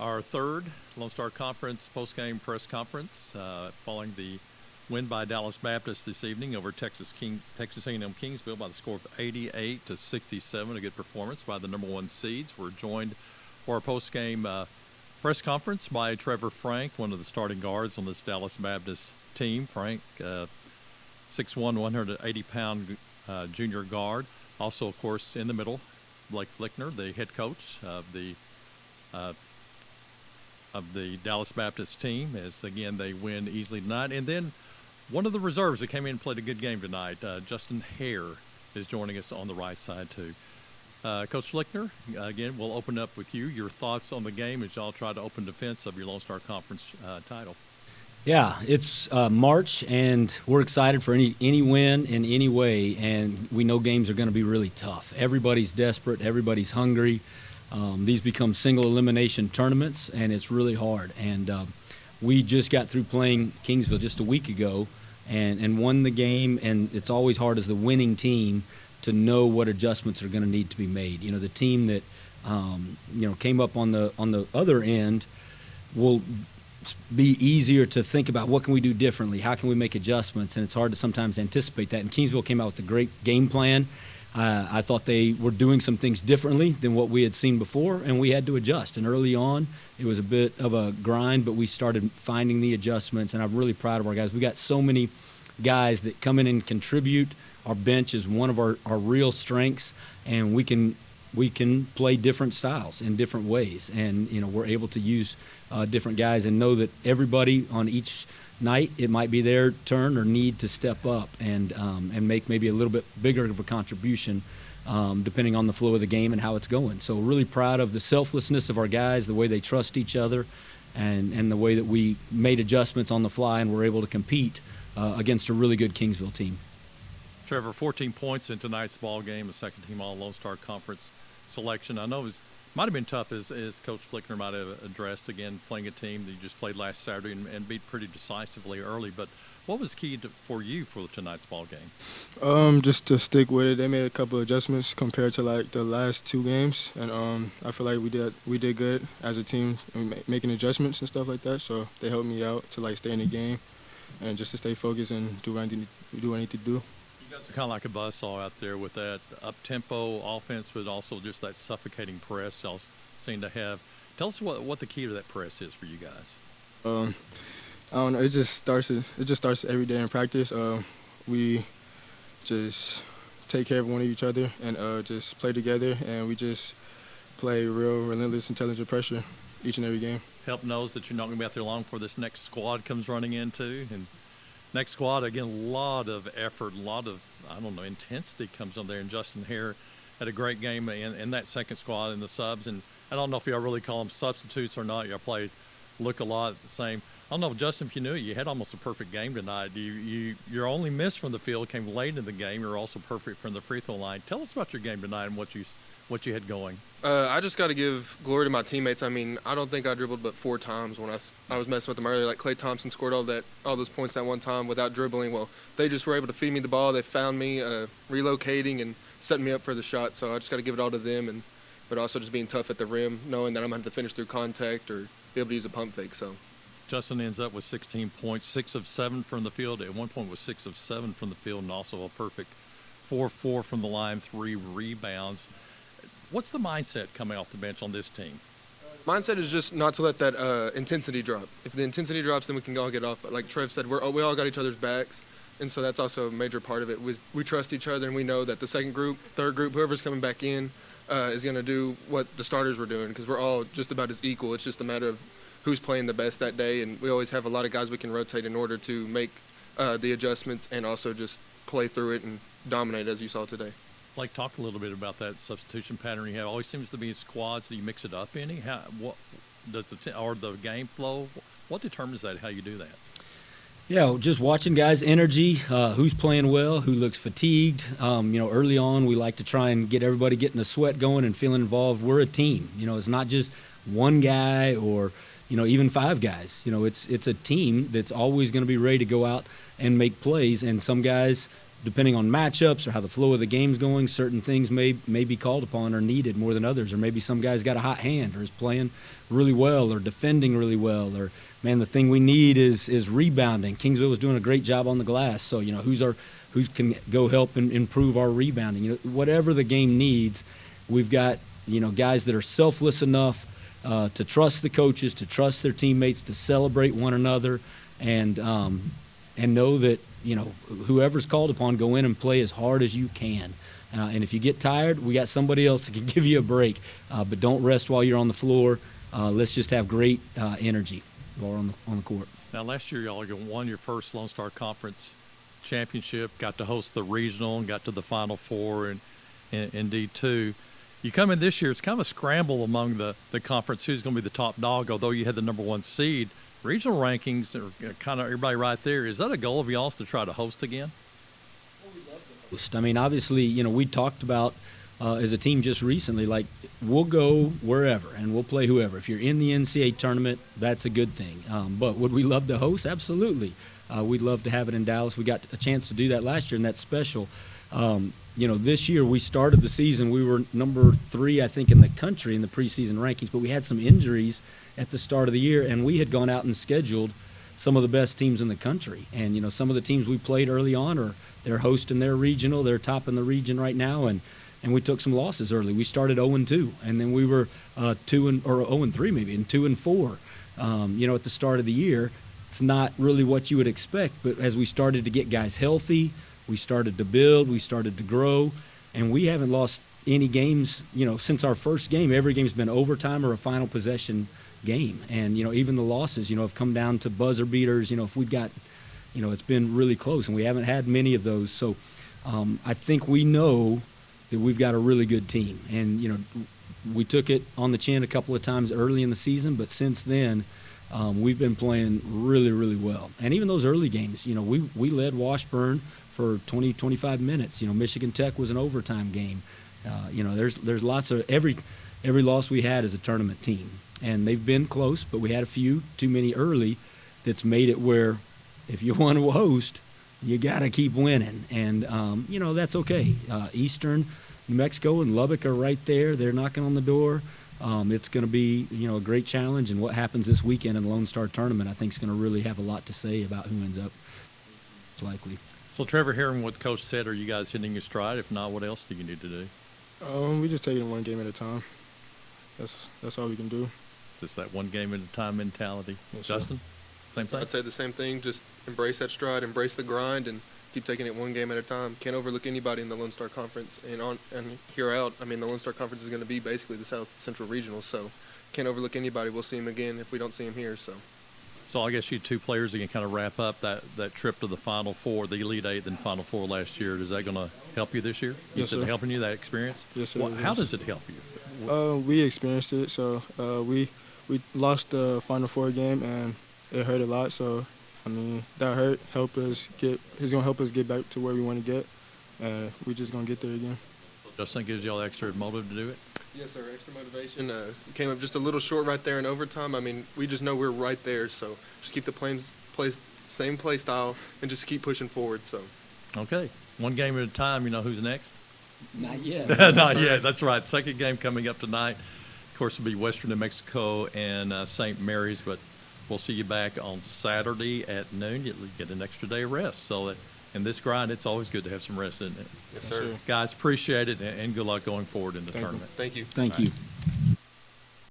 Our third Lone Star Conference postgame press conference following the win by Dallas Baptist this evening over Texas A&M-Kingsville by the score of 88-67. A good performance by the number one seeds. We're joined for our postgame press conference by Trevor Frank, one of the starting guards on this Dallas Baptist team. Frank, 6'1", 180-pound junior guard. Also, of course, in the middle, Blake Flickner, the head coach of the Dallas Baptist team, as again they win easily tonight. And then one of the reserves that came in and played a good game tonight, Justin Haire, is joining us on the right side too. Coach Flickner, again, we'll open up with you. Your thoughts on the game as y'all try to open defense of your Lone Star Conference title. Yeah, it's March, and we're excited for any win in any way, and we know games are going to be really tough. Everybody's desperate. Everybody's hungry. These become single elimination tournaments, and it's really hard. And we just got through playing Kingsville just a week ago and won the game, and it's always hard as the winning team to know what adjustments are going to need to be made. You know, the team that came up on the other end will be easier to think about what can we do differently, how can we make adjustments, and it's hard to sometimes anticipate that. And Kingsville came out with a great game plan. I thought they were doing some things differently than what we had seen before, and we had to adjust. And early on, it was a bit of a grind, but we started finding the adjustments, and I'm really proud of our guys. We got so many guys that come in and contribute. Our bench is one of our real strengths, and we can play different styles in different ways. And, we're able to use different guys and know that everybody on each night, it might be their turn or need to step up and make maybe a little bit bigger of a contribution depending on the flow of the game and how it's going. So really proud of the selflessness of our guys, the way they trust each other, and the way that we made adjustments on the fly and were able to compete against a really good Kingsville team. Trevor, 14 points in tonight's ball game, a second-team All-Lone Star Conference selection. I know it might have been tough, as Coach Flickner might have addressed, again, playing a team that you just played last Saturday and beat pretty decisively early. But what was key for you for tonight's ball game? Just to stick with it. They made a couple of adjustments compared to like the last two games, and I feel like we did good as a team, making adjustments and stuff like that. So they helped me out to like stay in the game and just to stay focused and do what I need to do. You guys are kind of like a buzzsaw out there with that up-tempo offense, but also just that suffocating press y'all seem to have. Tell us what the key to that press is for you guys. I don't know. It just starts every day in practice. We just take care of one of each other and just play together, and we just play real relentless, intelligent pressure each and every game. Help knows that you're not going to be out there long before this next squad comes running in too, and next squad, again, a lot of effort, a lot of, intensity comes on there. And Justin Haire had a great game in that second squad in the subs. And I don't know if y'all really call them substitutes or not. Y'all look a lot the same. I don't know, Justin, if you knew it, you had almost a perfect game tonight. Your only miss from the field came late in the game. You were also perfect from the free throw line. Tell us about your game tonight and what you had going. I just got to give glory to my teammates. I mean, I don't think I dribbled but 4 times when I was messing with them earlier. Like Klay Thompson scored all those points that one time without dribbling. Well, they just were able to feed me the ball. They found me relocating and setting me up for the shot. So I just got to give it all to them, but also just being tough at the rim, knowing that I'm going to have to finish through contact or be able to use a pump fake. So Justin ends up with 16 points, 6 of 7 from the field. At one point was 6 of 7 from the field, and also a perfect 4-4 from the line, 3 rebounds. What's the mindset coming off the bench on this team? Mindset is just not to let that intensity drop. If the intensity drops, then we can all get off. But like Trev said, we all got each other's backs, and so that's also a major part of it. We trust each other, and we know that the second group, third group, whoever's coming back in is going to do what the starters were doing, because we're all just about as equal. It's just a matter of who's playing the best that day, and we always have a lot of guys we can rotate in order to make the adjustments and also just play through it and dominate, as you saw today. Blake, talk a little bit about that substitution pattern you have. Always seems to be in squads. Do you mix it up any? What does the game flow? What determines that? How you do that? Yeah, just watching guys' energy, who's playing well, who looks fatigued. Early on, we like to try and get everybody getting a sweat going and feeling involved. We're a team. It's not just one guy or even 5 guys. It's a team that's always going to be ready to go out and make plays. And some guys depending on matchups or how the flow of the game's going, certain things may be called upon or needed more than others. Or maybe some guy's got a hot hand or is playing really well or defending really well. Or, man, the thing we need is rebounding. Kingsville was doing a great job on the glass. So, who can go help and improve our rebounding. Whatever the game needs, we've got, guys that are selfless enough to trust the coaches, to trust their teammates, to celebrate one another, and know that, whoever's called upon, go in and play as hard as you can. And if you get tired, we got somebody else that can give you a break. But don't rest while you're on the floor. Let's just have great energy while we're on the court. Now, last year y'all won your first Lone Star Conference championship, got to host the regional, and got to the Final Four and D2. You come in this year, it's kind of a scramble among the conference who's going to be the top dog, although you had the number 1 seed. Regional rankings are kind of everybody right there. Is that a goal of y'all's to try to host again? I mean, obviously, we talked about as a team just recently, like, we'll go wherever and we'll play whoever. If you're in the NCAA tournament, that's a good thing. But would we love to host? Absolutely. We'd love to have it in Dallas. We got a chance to do that last year, and that's special. This year we started the season, we were number 3, I think, in the country in the preseason rankings, but we had some injuries at the start of the year, and we had gone out and scheduled some of the best teams in the country. And, some of the teams we played early on they're hosting their regional, they're top in the region right now, and we took some losses early. We started 0-2, and then we were 0-3 maybe, and 2-4, at the start of the year. It's not really what you would expect, but as we started to get guys healthy, we started to build, we started to grow, and we haven't lost any games, since our first game. Every game's been overtime or a final possession game. And, even the losses, have come down to buzzer beaters. If we've got, it's been really close, and we haven't had many of those. So I think we know that we've got a really good team. And, we took it on the chin a couple of times early in the season, but since then, we've been playing really, really well. And even those early games, we led Washburn for 20, 25 minutes. Michigan Tech was an overtime game. There's lots of every loss we had is a tournament team, and they've been close, but we had a few too many early that's made it where if you want to host, you got to keep winning, and that's okay. Eastern New Mexico and Lubbock are right there. They're knocking on the door. It's going to be a great challenge, and what happens this weekend in the Lone Star tournament, I think, is going to really have a lot to say about who ends up likely. So, Trevor, hearing what Coach said, are you guys hitting your stride? If not, what else do you need to do? We just take it one game at a time. That's all we can do. Just that one game at a time mentality. Yes, Justin, same thing? I'd say the same thing. Just embrace that stride, embrace the grind, and keep taking it one game at a time. Can't overlook anybody in the Lone Star Conference. And here out, the Lone Star Conference is going to be basically the South Central Regional, so can't overlook anybody. We'll see him again if we don't see him here. So I guess you 2 players that can kind of wrap up that trip to the Final Four, the Elite Eight, then Final Four last year. Is that going to help you this year? Yes, sir. Is it helping you, that experience? Yes, sir. How does it help you? We experienced it, so we lost the Final Four game, and it hurt a lot. So, that hurt it's going to help us get back to where we want to get, and we're just going to get there again. So Justin gives y'all extra motive to do it? Yes, sir. Extra motivation. Came up just a little short right there in overtime. We just know we're right there, so just keep the same play style and just keep pushing forward. So. Okay. One game at a time. You know who's next? Not yet. Not yet. That's right. Second game coming up tonight. Of course, it'll be Western New Mexico and St. Mary's, but we'll see you back on Saturday at noon. You get an extra day of rest. So in this grind, it's always good to have some rest, isn't it? Yes, sir. Guys, appreciate it, and good luck going forward in the tournament. Thank you. Thank you.